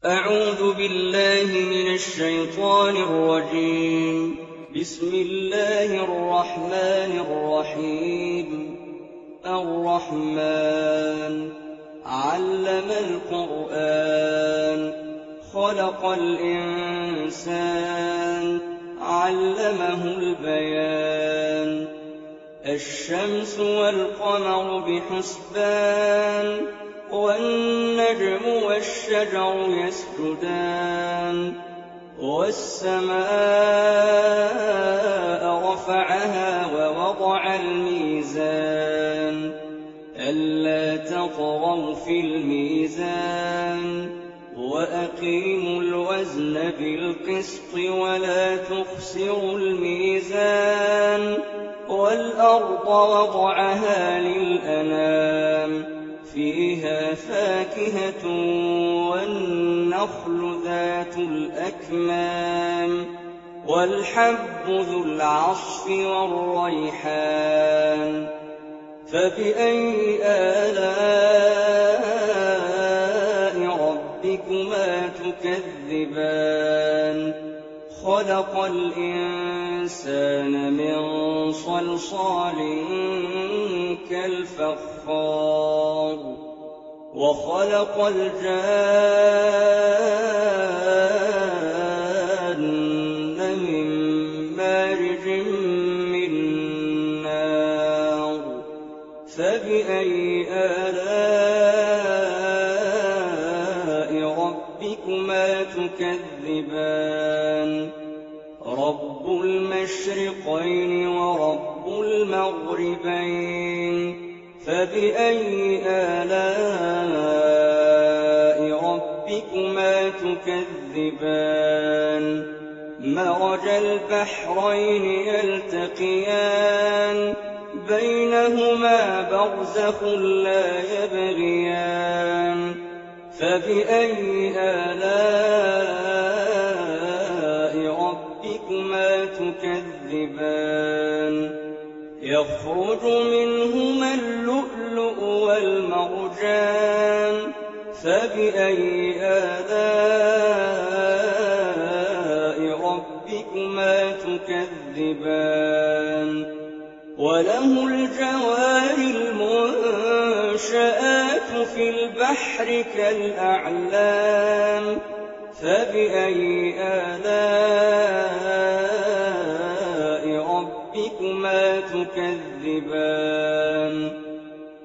أعوذ بالله من الشيطان الرجيم. بسم الله الرحمن الرحيم. الرحمن علم القرآن خلق الإنسان علمه البيان. الشمس والقمر بحسبان والنجم والشجر يسجدان. والسماء رفعها ووضع الميزان ألا تطغوا في الميزان وأقيموا الوزن بالقسط ولا تخسروا الميزان. والأرض وضعها للأنام فيها فاكهة والنخل ذات الأكمام والحب ذو العصف والريحان. فبأي آلاء ربكما تكذبان؟ خلق الإنسان من صلصال كالفخار وخلق الجان من مارج من نار. فبأي آلاء ربكما تكذبان؟ رب المشرقين ورب المغربين. فبأي آلاء ربكما تكذبان؟ مرج البحرين يلتقيان بينهما برزخ لا يبغيان. فبأي آلاء ربكما تكذبان؟ يخرج منهما اللؤلؤ والمرجان. فبأي آلاء ربكما تكذبان؟ وله الجوار المنشآت في البحر كالأعلام. فبأي آلاء ربكما تكذبان؟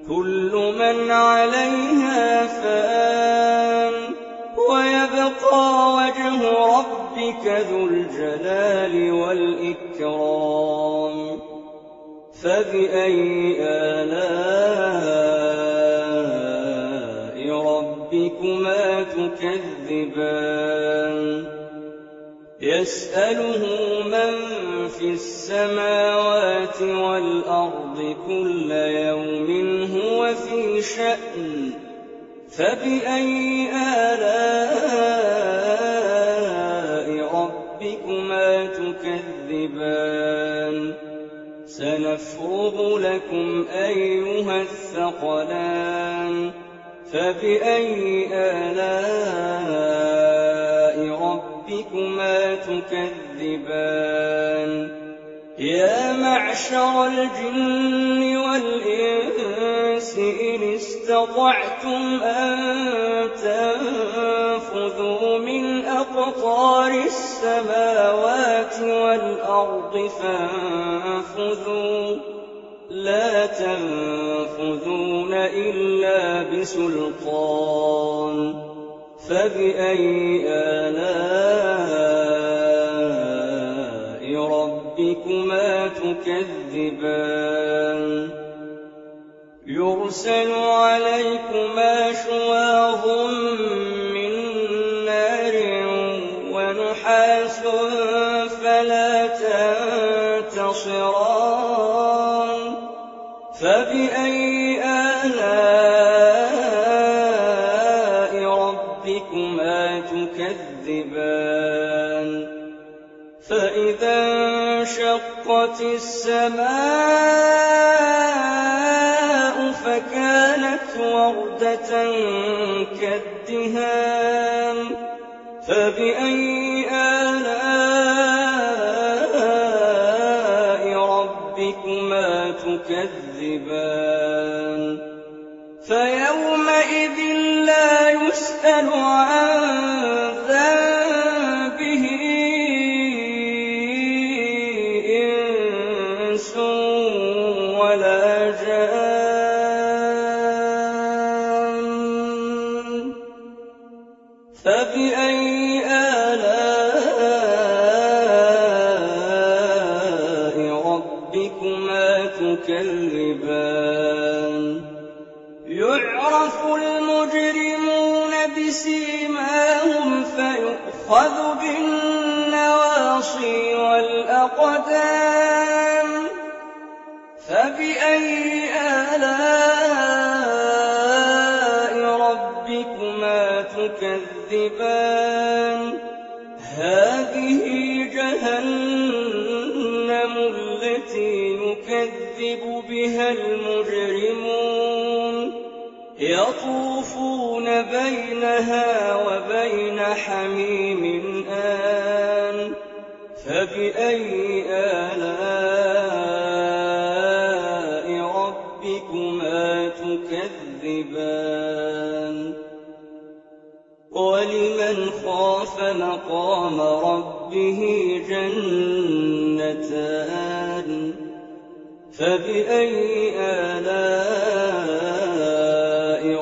كل من عليها فان ويبقى وجه ربك ذو الجلال والإكرام. فبأي آلاء ربكما تكذبان؟ يسأله من في السماوات والأرض كل يوم هو في شأن. فبأي آلاء ربكما تكذبان؟ سنفرغ لكم أيها الثقلان. فبأي آلاء ربكما تكذبان؟ يا معشر الجن والإنس إن استطعتم أن تنفذوا من أقطار السماوات والأرض فانفذوا لا تنفذون إلا بسلطان. فبأي آلاء ربكما تكذبان؟ يرسل عليكما شواظ من نار ونحاس فلا تنتصران. فبأي آلاء ربكما تكذبان؟ فإذا انشقت السماء فكانت وردة كالدهان فبأي آلاء ربكما تكذبان فيومئذ لا يسأل عن ذنبه إنس ولا جان فبأي آلاء ربكما تكذبان يعرف المجرمون بسيماهم فيؤخذ بالنواصي والأقدام فبأي آلاء ربكما تكذبان هذه جهنم التي يكذب بها المجرمون يطوفون بينها وبين حميم آن فبأي آلاء ربكما تكذبان ولمن خاف مقام ربه جنتان فبأي آلاء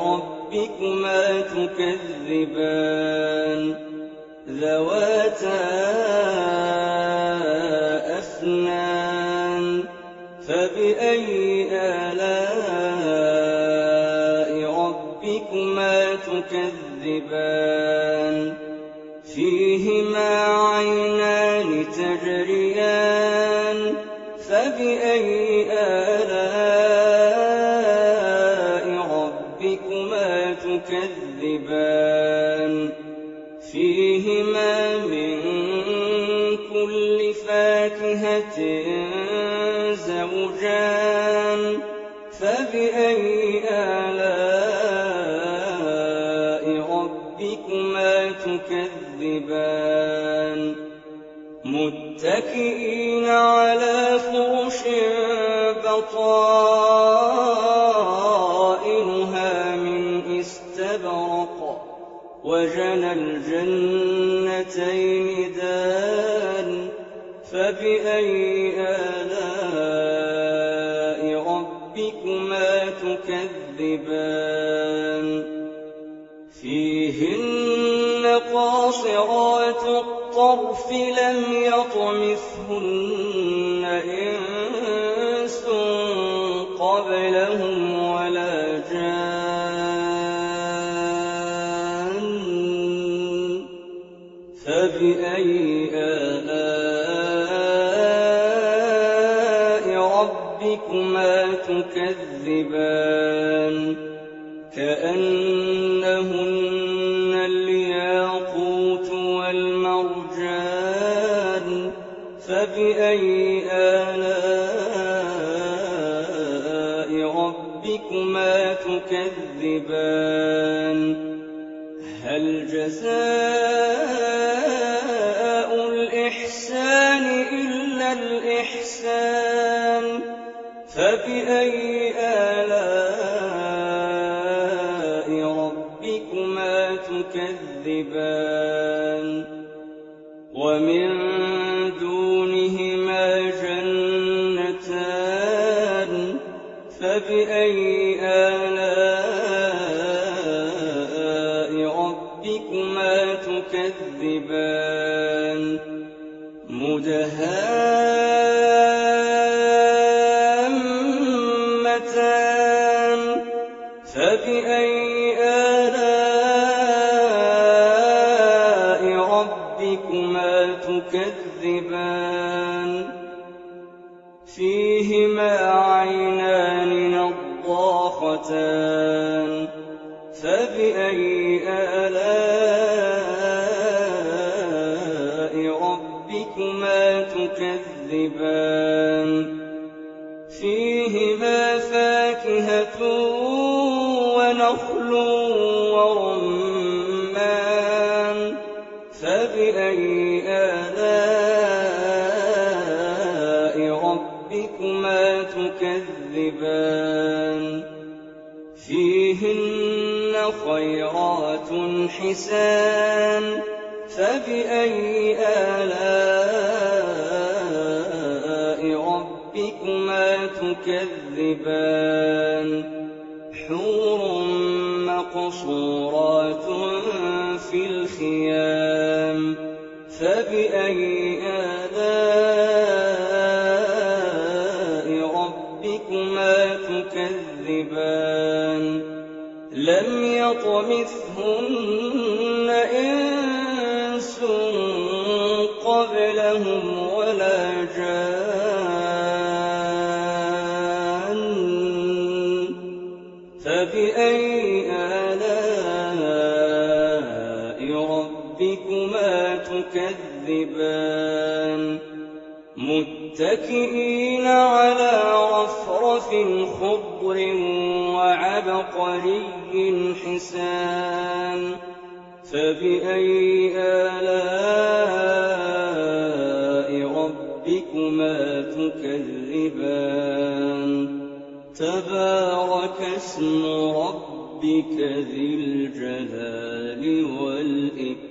ربكما تكذبان ذواتا أفنان فبأي آلاء ربكما تكذبان فيهما عينان تجريان فبأي آلاء ربكما تكذبان فيهما من كل فاكهة زوجان فبأي آلاء ربكما تكذبان متكئين على فرش بطائنها من استبرق وجنى الجنتين دان فبأي آلاء ربكما تكذبان فيهن قاصرات الطرف لم يطمثهن إنس قبلهم ولا جان فبأي آلاء ربكما تكذبان كأنهن الياقوت والمرجان فبأي آلاء ربكما تكذبان هل جزاء الإحسان إلا الإحسان فبأي آلاء ربكما تكذبان ومن دونهما جنتان فبأي آلاء ربكما تكذبان مدهامتان فبأي آلاء ربكما تكذبان فيهما عينان نضاختان فبأي آلاء ربكما تكذبان فيهما فاكهة ونخل ورمان فبأي آلاء ربكما تكذبان فيهن خيرات حسان فبأي آلاء ربكما تكذبان حور مقصورات في الخيام فبأي آلاء ربكما تكذبان لم يطمثهن إنس قبلهم ولا جان فبأي آلاء ربكما تكذبان متكئين على رفرف خضر وعبقري حسان فبأي آلاء ربكما تكذبان تبارك اسم ربك ذي الجلال والإكرام